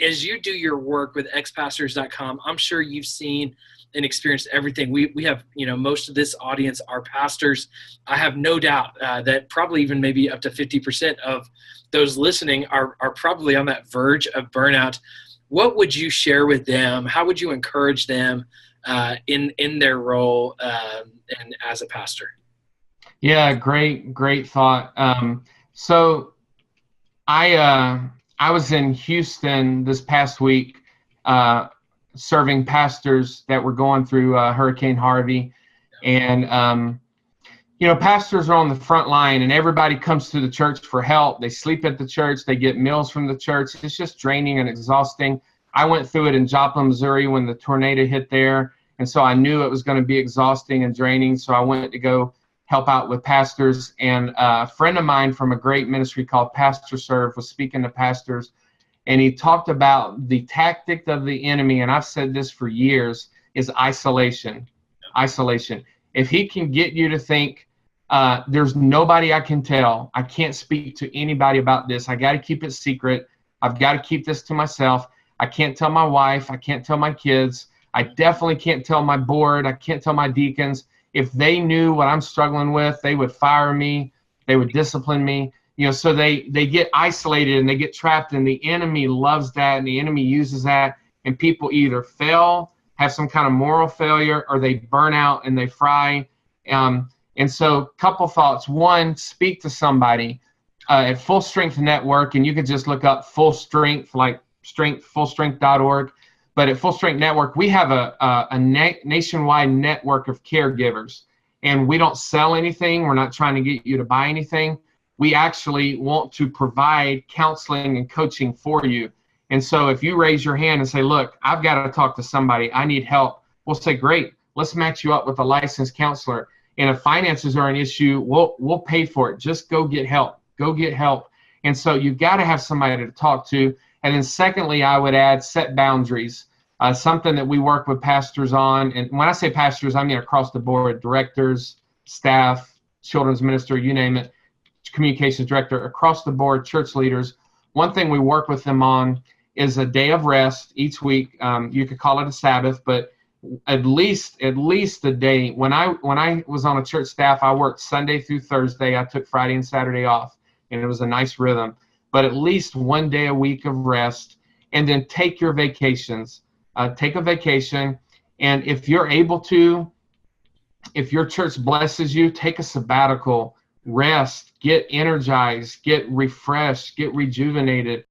as you do your work with xpastors.com, I'm sure you've seen and experienced everything. We have, most of this audience are pastors. I have no doubt that probably even maybe up to 50% of those listening are probably on that verge of burnout. What would you share with them? How would you encourage them in their role and as a pastor? Yeah, great thought. So I was in Houston this past week, serving pastors that were going through Hurricane Harvey, and pastors are on the front line, and everybody comes to the church for help. They sleep at the church, they get meals from the church. It's just draining and exhausting. I went through it in Joplin, Missouri when the tornado hit there, and so I knew it was going to be exhausting and draining. So I went to go help out with pastors, and a friend of mine from a great ministry called Pastor Serve was speaking to pastors, and he talked about the tactic of the enemy, and I've said this for years, is isolation. Isolation. If he can get you to think, there's nobody I can tell, I can't speak to anybody about this, I got to keep it secret, I've got to keep this to myself, I can't tell my wife, I can't tell my kids, I definitely can't tell my board, I can't tell my deacons. If they knew what I'm struggling with, they would fire me, they would discipline me. So they get isolated and they get trapped, and the enemy loves that, and the enemy uses that, and people either fail, have some kind of moral failure, or they burn out and they fry. And so couple thoughts. One, speak to somebody at Full Strength Network, and you can just look up Full Strength, like fullstrength.org. But at Full Strength Network, we have a nationwide network of caregivers, and we don't sell anything. We're not trying to get you to buy anything. We actually want to provide counseling and coaching for you. And so if you raise your hand and say, look, I've got to talk to somebody, I need help, we'll say, great, let's match you up with a licensed counselor. And if finances are an issue, we'll pay for it. Just go get help. Go get help. And so you've got to have somebody to talk to. And then secondly, I would add set boundaries, something that we work with pastors on. And when I say pastors, I mean across the board, directors, staff, children's minister, you name it, communications director, across the board, church leaders. One thing we work with them on is a day of rest each week. You could call it a Sabbath, but at least a day. When I was on a church staff, I worked Sunday through Thursday. I took Friday and Saturday off, and it was a nice rhythm. But at least one day a week of rest, and then take your vacations. Take a vacation, and if you're able to, if your church blesses you, take a sabbatical, rest, get energized, get refreshed, get rejuvenated.